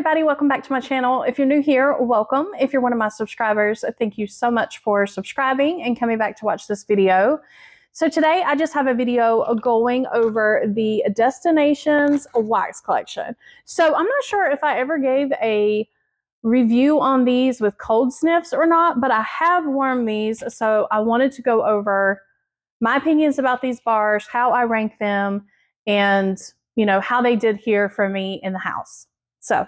everybody, welcome back to my channel. If you're new here, welcome. If you're one of my subscribers, thank you so much for subscribing and coming back to watch this video. So today I just have a video going over the Destinations Wax Collection. So I'm not sure if I ever gave a review on these with cold sniffs or not, but I have worn these, so I wanted to go over my opinions about these bars, how I rank them, and how they did here for me in the house. So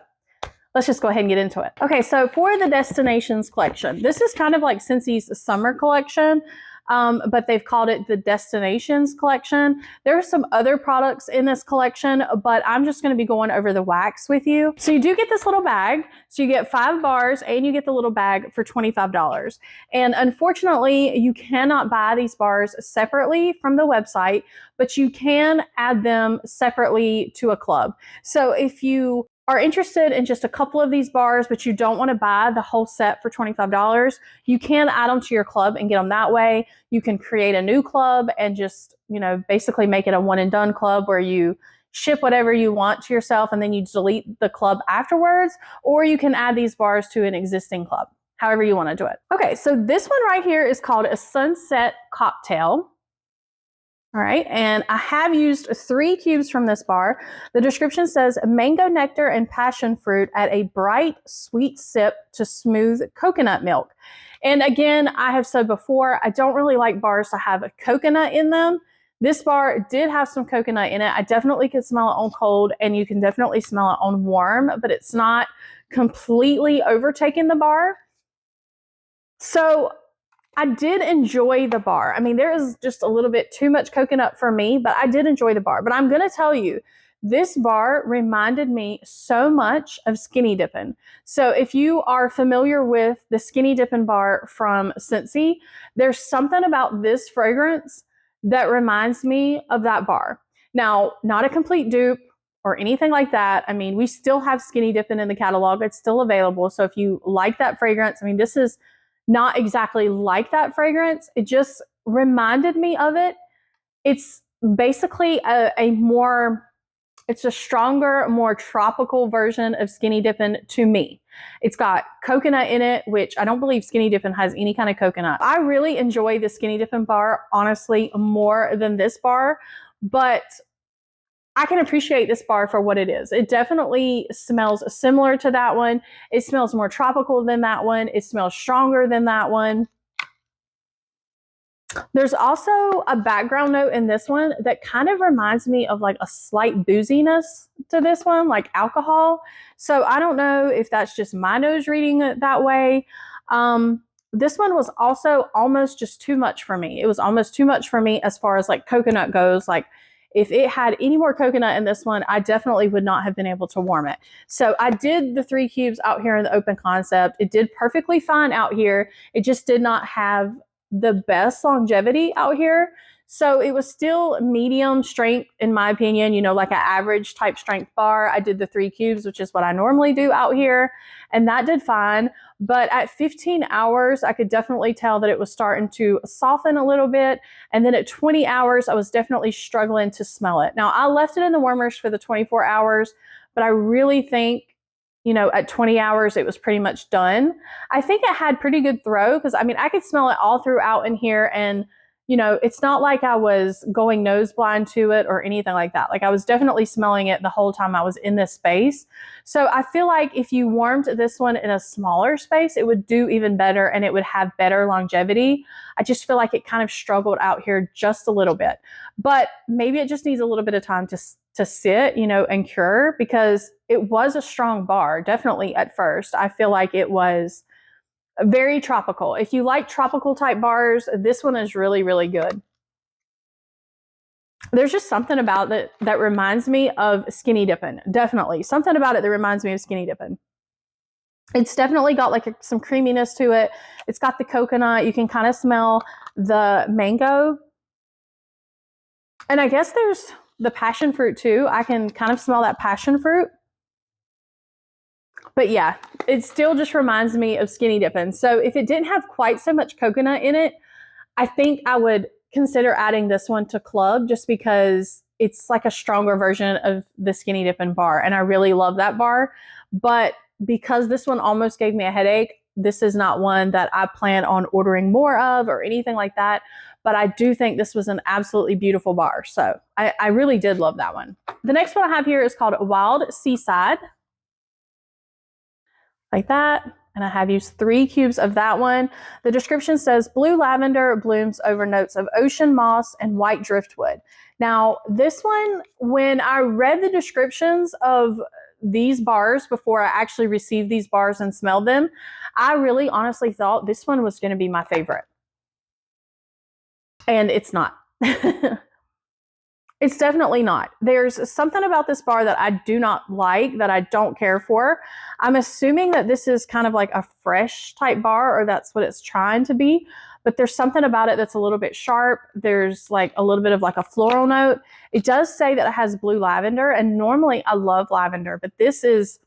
let's just go ahead and get into it. Okay, so for the Destinations collection, this is kind of like Scentsy's summer collection, but they've called it the Destinations collection. There are some other products in this collection, but I'm just going to be going over the wax with you. So you do get this little bag. So you get 5 bars and you get the little bag for $25. And unfortunately, you cannot buy these bars separately from the website, but you can add them separately to a club. So if you are interested in just a couple of these bars, but you don't want to buy the whole set for $25, you can add them to your club and get them that way. You can create a new club and just, basically make it a one and done club where you ship whatever you want to yourself and then you delete the club afterwards, or you can add these bars to an existing club, however you want to do it. Okay, so this one right here is called a Sunset Cocktail. All right, and I have used 3 cubes from this bar. The description says mango nectar and passion fruit at a bright, sweet sip to smooth coconut milk. And again, I have said before, I don't really like bars to have a coconut in them. This bar did have some coconut in it. I definitely could smell it on cold, and you can definitely smell it on warm, but it's not completely overtaking the bar. So I did enjoy the bar. I mean, there is just a little bit too much coconut for me, but I did enjoy the bar. But I'm going to tell you, this bar reminded me so much of Skinny Dippin'. So if you are familiar with the Skinny Dippin' bar from Scentsy, there's something about this fragrance that reminds me of that bar. Now, not a complete dupe or anything like that. I mean, we still have Skinny Dippin' in the catalog. It's still available. So if you like that fragrance, I mean, this is not exactly like that fragrance. It just reminded me of it. It's basically it's a stronger, more tropical version of Skinny Dippin' to me. It's got coconut in it, which I don't believe Skinny Dippin' has any kind of coconut. I really enjoy the Skinny Dippin' bar, honestly, more than this bar, but I can appreciate this bar for what it is. It definitely smells similar to that one. It smells more tropical than that one. It smells stronger than that one. There's also a background note in this one that kind of reminds me of like a slight booziness to this one, like alcohol. So I don't know if that's just my nose reading it that way. This one was also almost just too much for me. It was almost too much for me as far as like coconut goes. Like, if it had any more coconut in this one, I definitely would not have been able to warm it. So I did the 3 cubes out here in the open concept. It did perfectly fine out here. It just did not have the best longevity out here. So it was still medium strength, in my opinion, like an average type strength bar. I did the 3 cubes, which is what I normally do out here, and that did fine. But at 15 hours, I could definitely tell that it was starting to soften a little bit. And then at 20 hours, I was definitely struggling to smell it. Now, I left it in the warmers for the 24 hours, but I really think, at 20 hours, it was pretty much done. I think it had pretty good throw because, I mean, I could smell it all throughout in here, and it's not like I was going nose blind to it or anything like that. Like, I was definitely smelling it the whole time I was in this space. So I feel like if you warmed this one in a smaller space, it would do even better and it would have better longevity. I just feel like it kind of struggled out here just a little bit, but maybe it just needs a little bit of time to sit, and cure, because it was a strong bar. Definitely at first, I feel like it was very tropical. If you like tropical type bars, this one is really, really good. There's just something about it that reminds me of Skinny Dippin'. Definitely something about it that reminds me of Skinny Dippin'. It's definitely got like some creaminess to it. It's got the coconut. You can kind of smell the mango. And I guess there's the passion fruit too. I can kind of smell that passion fruit. But yeah, it still just reminds me of Skinny Dippin'. So if it didn't have quite so much coconut in it, I think I would consider adding this one to club, just because it's like a stronger version of the Skinny Dippin' bar. And I really love that bar. but because this one almost gave me a headache, this is not one that I plan on ordering more of or anything like that. But I do think this was an absolutely beautiful bar. So I really did love that one. The next one I have here is called Wild Seaside. Like that. And I have used 3 cubes of that one. The description says blue lavender blooms over notes of ocean moss and white driftwood. Now, this one, when I read the descriptions of these bars before I actually received these bars and smelled them, I really honestly thought this one was going to be my favorite. And it's not. It's definitely not. There's something about this bar that I do not like, that I don't care for. I'm assuming that this is kind of like a fresh type bar, or that's what it's trying to be. But there's something about it that's a little bit sharp. There's like a little bit of like a floral note. It does say that it has blue lavender, and normally I love lavender, but this is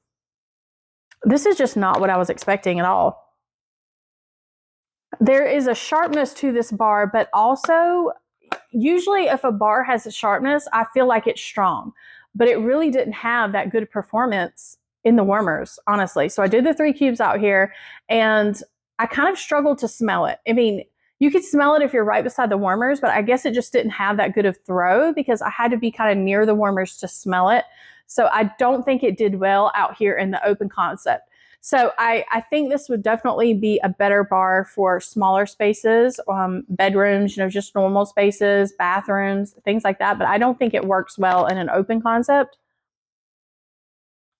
just not what I was expecting at all. There is a sharpness to this bar, but also usually if a bar has a sharpness, I feel like it's strong, but it really didn't have that good performance in the warmers, honestly. So I did the 3 cubes out here, and I kind of struggled to smell it. I mean, you could smell it if you're right beside the warmers, but I guess it just didn't have that good of throw because I had to be kind of near the warmers to smell it. So I don't think it did well out here in the open concept. So I think this would definitely be a better bar for smaller spaces, bedrooms, just normal spaces, bathrooms, things like that. But I don't think it works well in an open concept.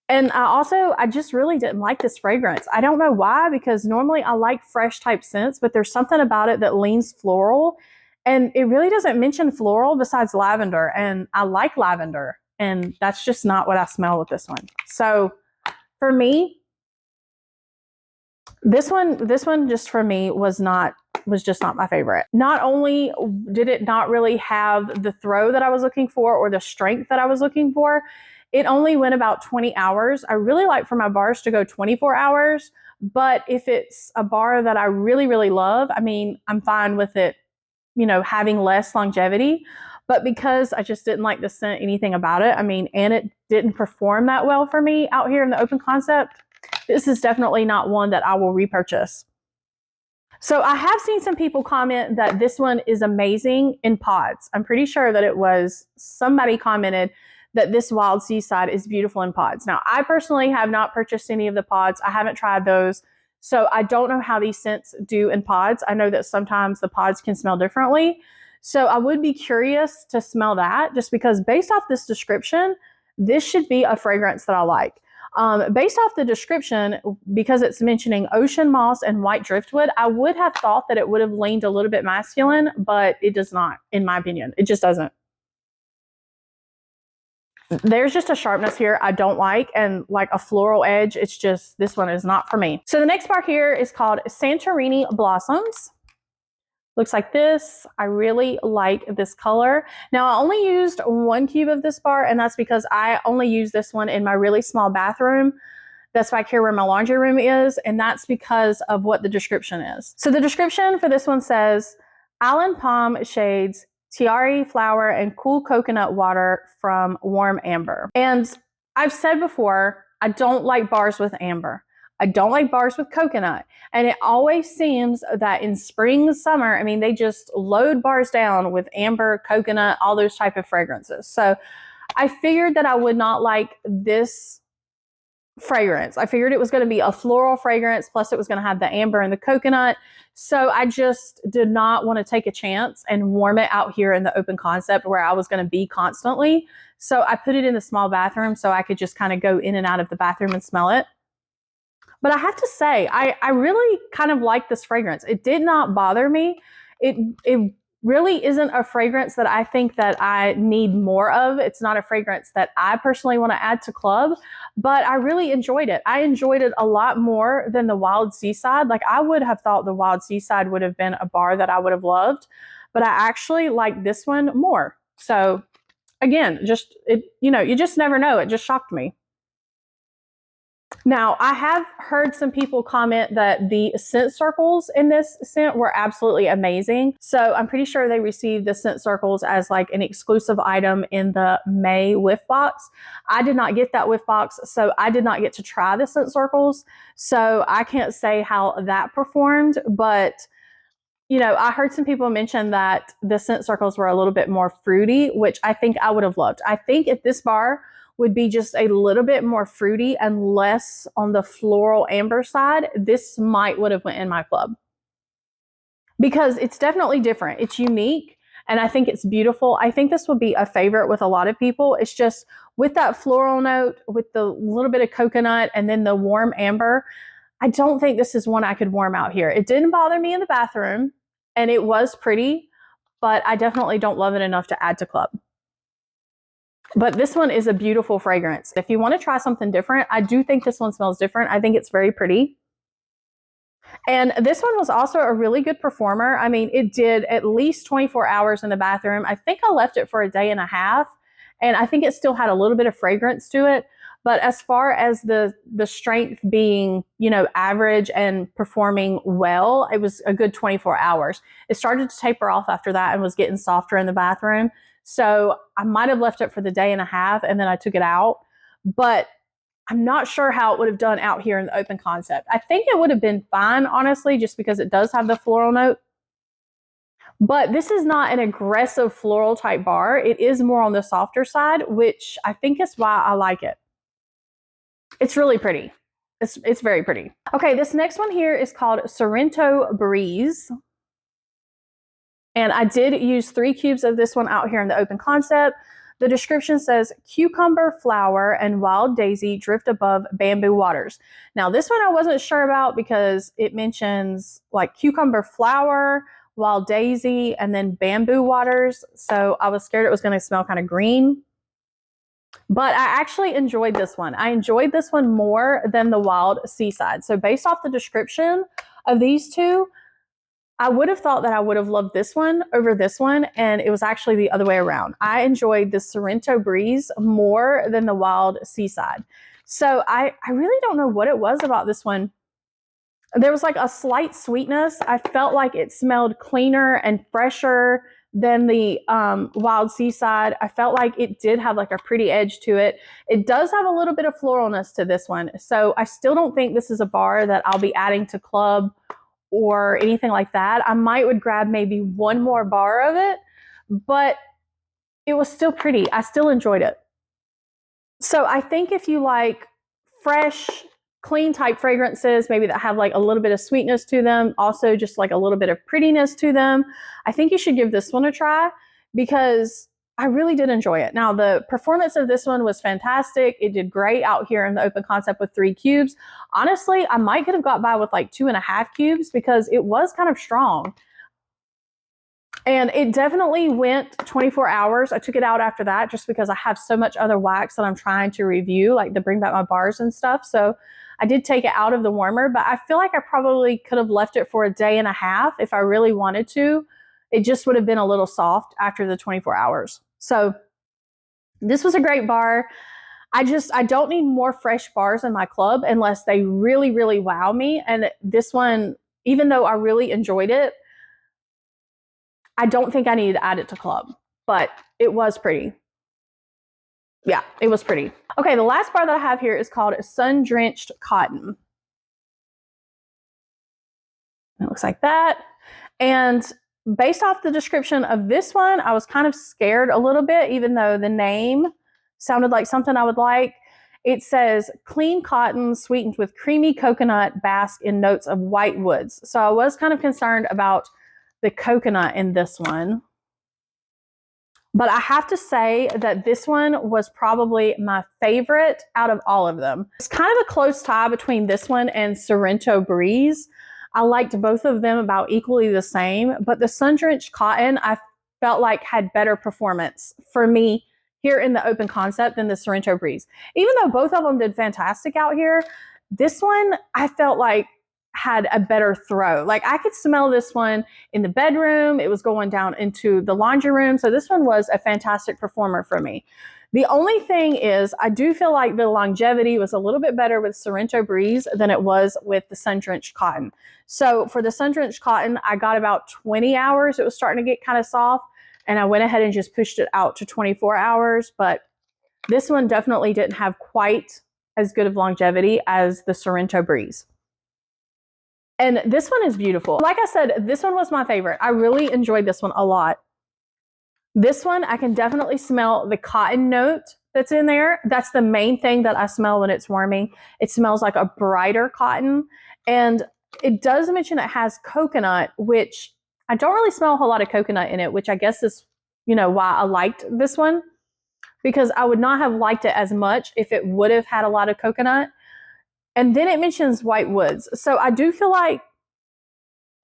And I just really didn't like this fragrance. I don't know why, because normally I like fresh type scents, but there's something about it that leans floral. And it really doesn't mention floral besides lavender. And I like lavender. And that's just not what I smell with this one. So for me, this one just for me was just not my favorite. Not only did it not really have the throw that I was looking for or the strength that I was looking for, it only went about 20 hours. I really like for my bars to go 24 hours, but if it's a bar that I really, really love, I mean, I'm fine with it, having less longevity. But because I just didn't like the scent, anything about it, I mean, and it didn't perform that well for me out here in the open concept, this is definitely not one that I will repurchase. So I have seen some people comment that this one is amazing in pods. I'm pretty sure that it was somebody commented that this Wild Seaside is beautiful in pods. Now, I personally have not purchased any of the pods. I haven't tried those. So I don't know how these scents do in pods. I know that sometimes the pods can smell differently. So I would be curious to smell that, just because based off this description, this should be a fragrance that I like. Based off the description, because it's mentioning ocean moss and white driftwood, I would have thought that it would have leaned a little bit masculine, but it does not, in my opinion. It just doesn't. There's just a sharpness here I don't like, and like a floral edge. It's just, this one is not for me. So the next bar here is called Santorini Blossoms. Looks like this. I really like this color. Now, I only used 1 cube of this bar, and that's because I only use this one in my really small bathroom. That's back here where my laundry room is, and that's because of what the description is. So the description for this one says, Island Palm shades, tiare flower, and cool coconut water from warm amber. And I've said before, I don't like bars with amber. I don't like bars with coconut. And it always seems that in spring, summer, I mean, they just load bars down with amber, coconut, all those type of fragrances. So I figured that I would not like this fragrance. I figured it was going to be a floral fragrance, plus it was going to have the amber and the coconut. So I just did not want to take a chance and warm it out here in the open concept where I was going to be constantly. So I put it in the small bathroom so I could just kind of go in and out of the bathroom and smell it. But I have to say, I really kind of like this fragrance. It did not bother me. It really isn't a fragrance that I think that I need more of. It's not a fragrance that I personally want to add to club, but I really enjoyed it. I enjoyed it a lot more than the Wild Seaside. Like, I would have thought the Wild Seaside would have been a bar that I would have loved, but I actually like this one more. So again, you just never know. It just shocked me. Now, I have heard some people comment that the scent circles in this scent were absolutely amazing. So I'm pretty sure they received the scent circles as like an exclusive item in the May whiff box. I did not get that whiff box, so I did not get to try the scent circles. So I can't say how that performed, but you know, I heard some people mention that the scent circles were a little bit more fruity, which I think I would have loved. I think if this bar would be just a little bit more fruity and less on the floral amber side, this might would have went in my club. Because it's definitely different. It's unique and I think it's beautiful. I think this would be a favorite with a lot of people. It's just with that floral note, with the little bit of coconut and then the warm amber, I don't think this is one I could warm out here. It didn't bother me in the bathroom and it was pretty, but I definitely don't love it enough to add to club. But this one is a beautiful fragrance. If you want to try something different, I do think this one smells different. I think it's very pretty. And this one was also a really good performer. I mean, it did at least 24 hours in the bathroom. I think I left it for a day and a half, and I think it still had a little bit of fragrance to it. But as far as the strength being, you know, average and performing well, it was a good 24 hours. It started to taper off after that and was getting softer in the bathroom. So I might have left it for the day and a half and then I took it out. But I'm not sure how it would have done out here in the open concept. I think it would have been fine, honestly, just because it does have the floral note. But this is not an aggressive floral type bar. It is more on the softer side, which I think is why I like it. It's really pretty. It's very pretty. Okay, this next one here is called Sarrento Breeze. And I did use 3 cubes of this one out here in the open concept. The description says, cucumber flower and wild daisy drift above bamboo waters. Now, this one I wasn't sure about because it mentions like cucumber flower, wild daisy, and then bamboo waters. So I was scared it was going to smell kind of green. But I actually enjoyed this one. I enjoyed this one more than the wild Seaside. So based off the description of these two, I would have thought that I would have loved this one over this one, and it was actually the other way around. I enjoyed the Sarrento Breeze more than the wild Seaside. So I really don't know what it was about this one. There was like a slight sweetness. I felt like it smelled cleaner and fresher than the wild Seaside. I felt like it did have like a pretty edge to it. It does have a little bit of floralness to this one. So I still don't think this is a bar that I'll be adding to club or anything like that. I would grab maybe one more bar of it, but it was still pretty. I still enjoyed it. So I think if you like fresh, clean type fragrances, maybe that have like a little bit of sweetness to them, also just like a little bit of prettiness to them, I think you should give this one a try because I really did enjoy it. Now, the performance of this one was fantastic. It did great out here in the open concept with 3 cubes. Honestly, I might could have got by with like 2.5 cubes because it was kind of strong. And it definitely went 24 hours. I took it out after that just because I have so much other wax that I'm trying to review, like to bring back my bars and stuff. So I did take it out of the warmer, but I feel like I probably could have left it for a day and a half if I really wanted to. It just would have been a little soft after the 24 hours. So this was a great bar. I don't need more fresh bars in my club unless they really, really wow me. And this one, even though I really enjoyed it, I don't think I needed to add it to club, but it was pretty. Yeah, it was pretty. Okay, the last bar that I have here is called Sun-Drenched Cotton. It looks like that. And based off the description of this one, I was kind of scared a little bit, even though the name sounded like something I would like. It says, clean cotton sweetened with creamy coconut, bask in notes of white woods. So I was kind of concerned about the coconut in this one. But I have to say that this one was probably my favorite out of all of them. It's kind of a close tie between this one and Sorrento Breeze. I liked both of them about equally the same, but the Sun-Drenched Cotton I felt like had better performance for me here in the open concept than the Sorrento Breeze. Even though both of them did fantastic out here, this one I felt like had a better throw. Like I could smell this one in the bedroom. It was going down into the laundry room. So this one was a fantastic performer for me. The only thing is I do feel like the longevity was a little bit better with Sarrento Breeze than it was with the Sun-Drenched Cotton. So for the Sun-Drenched Cotton, I got about 20 hours. It was starting to get kind of soft, and I went ahead and just pushed it out to 24 hours. But this one definitely didn't have quite as good of longevity as the Sarrento Breeze. And this one is beautiful. Like I said, this one was my favorite. I really enjoyed this one a lot. This one, I can definitely smell the cotton note that's in there. That's the main thing that I smell when it's warming. It smells like a brighter cotton. And it does mention it has coconut, which I don't really smell a whole lot of coconut in it, which I guess is, why I liked this one, because I would not have liked it as much if it would have had a lot of coconut. And then it mentions white woods. So I do feel like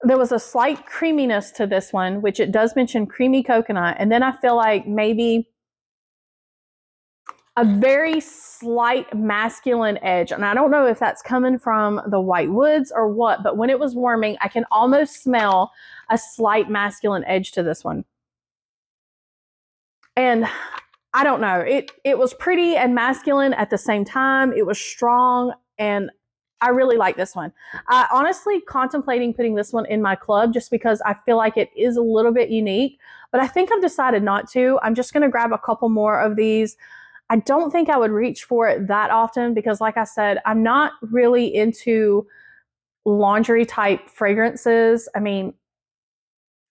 there was a slight creaminess to this one, which it does mention creamy coconut. And then I feel like maybe a very slight masculine edge. And I don't know if that's coming from the white woods or what, but when it was warming, I can almost smell a slight masculine edge to this one. And I don't know, it was pretty and masculine at the same time. It was strong, and I really like this one. I honestly contemplating putting this one in my club just because I feel like it is a little bit unique, but I think I've decided not to. I'm just going to grab a couple more of these. I don't think I would reach for it that often because, like I said, I'm not really into laundry type fragrances. I mean,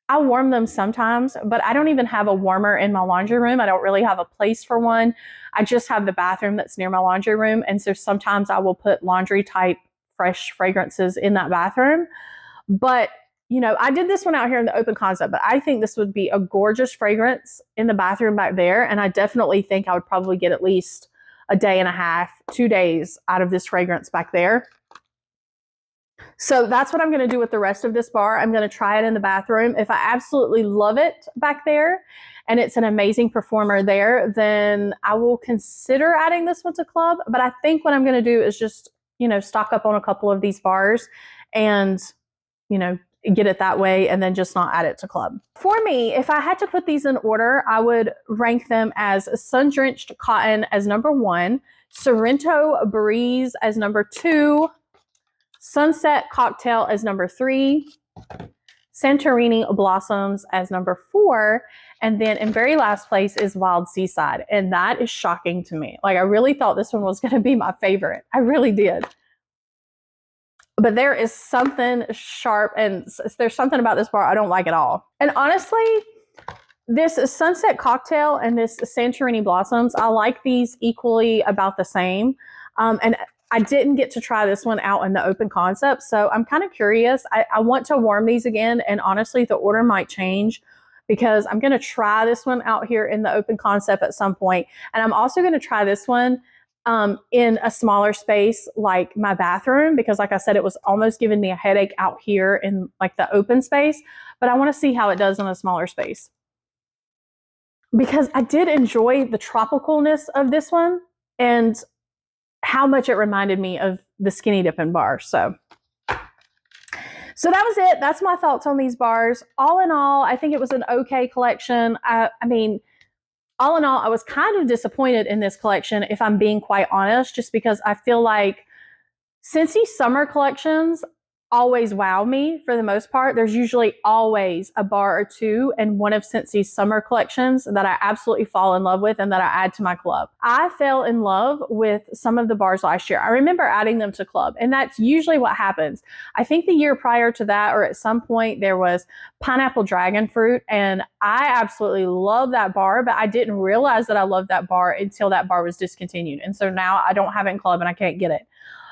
I warm them sometimes, but I don't even have a warmer in my laundry room. I don't really have a place for one. I just have the bathroom that's near my laundry room. And so sometimes I will put laundry type fresh fragrances in that bathroom. But, I did this one out here in the open concept, but I think this would be a gorgeous fragrance in the bathroom back there. And I definitely think I would probably get at least a day and a half, 2 days out of this fragrance back there. So that's what I'm going to do with the rest of this bar. I'm going to try it in the bathroom. If I absolutely love it back there and it's an amazing performer there, then I will consider adding this one to club. But I think what I'm going to do is just, stock up on a couple of these bars and, get it that way and then just not add it to club. For me, if I had to put these in order, I would rank them as Sun-Drenched Cotton as number 1, Sarrento Breeze as number 2, Sunset Cocktail as number 3, Santorini Blossoms as number 4, and then in very last place is Wild Seaside. And that is shocking to me. Like, I really thought this one was going to be my favorite. I really did. But there is something sharp and there's something about this bar I don't like at all. And honestly, this Sunset Cocktail and this Santorini Blossoms, I like these equally about the same. And I didn't get to try this one out in the open concept, so I'm kind of curious. I want to warm these again, and honestly, the order might change because I'm going to try this one out here in the open concept at some point, and I'm also going to try this one in a smaller space like my bathroom because, like I said, it was almost giving me a headache out here in like the open space, but I want to see how it does in a smaller space because I did enjoy the tropicalness of this one and how much it reminded me of the Skinny Dippin' bar. So that was it. That's my thoughts on these bars. All in all, I think it was an okay collection. I mean, all in all, I was kind of disappointed in this collection, if I'm being quite honest, just because I feel like Scentsy summer collections always wow me for the most part. There's usually always a bar or two in one of Scentsy's summer collections that I absolutely fall in love with and that I add to my club. I fell in love with some of the bars last year. I remember adding them to club, and that's usually what happens. I think the year prior to that, or at some point, there was pineapple dragon fruit, and I absolutely love that bar, but I didn't realize that I loved that bar until that bar was discontinued. And so now I don't have it in club and I can't get it.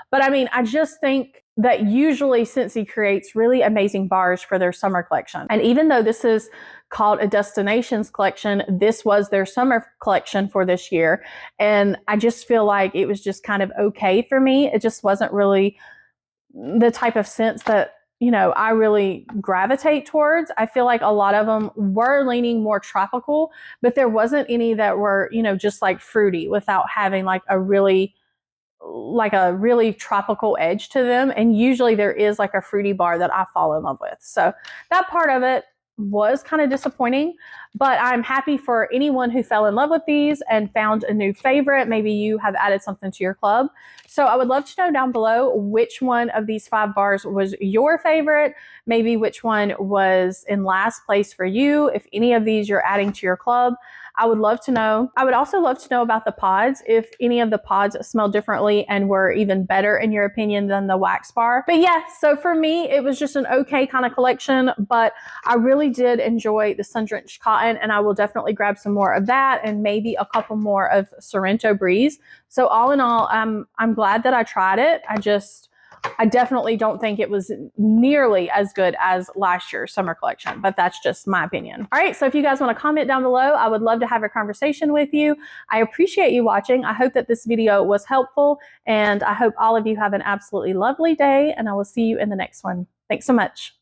But I mean, I just think that usually Scentsy creates really amazing bars for their summer collection. And even though this is called a destinations collection, this was their summer collection for this year. And I just feel like it was just kind of okay for me. It just wasn't really the type of scents that, I really gravitate towards. I feel like a lot of them were leaning more tropical, but there wasn't any that were, just like fruity without having like a really tropical edge to them. And usually there is like a fruity bar that I fall in love with. So that part of it, was kind of disappointing, but I'm happy for anyone who fell in love with these and found a new favorite. Maybe you have added something to your club. So I would love to know down below which one of these 5 bars was your favorite, maybe which one was in last place for you, if any of these you're adding to your club. I would love to know. I would also love to know about the pods, if any of the pods smell differently and were even better in your opinion than the wax bar. But yeah, so for me, it was just an okay kind of collection, but I really did enjoy the Sundrenched Cotton, and I will definitely grab some more of that and maybe a couple more of Sarrento Breeze. So all in all, I'm glad that I tried it. I definitely don't think it was nearly as good as last year's summer collection, but that's just my opinion. All right, so if you guys want to comment down below, I would love to have a conversation with you. I appreciate you watching. I hope that this video was helpful, and I hope all of you have an absolutely lovely day, and I will see you in the next one. Thanks so much.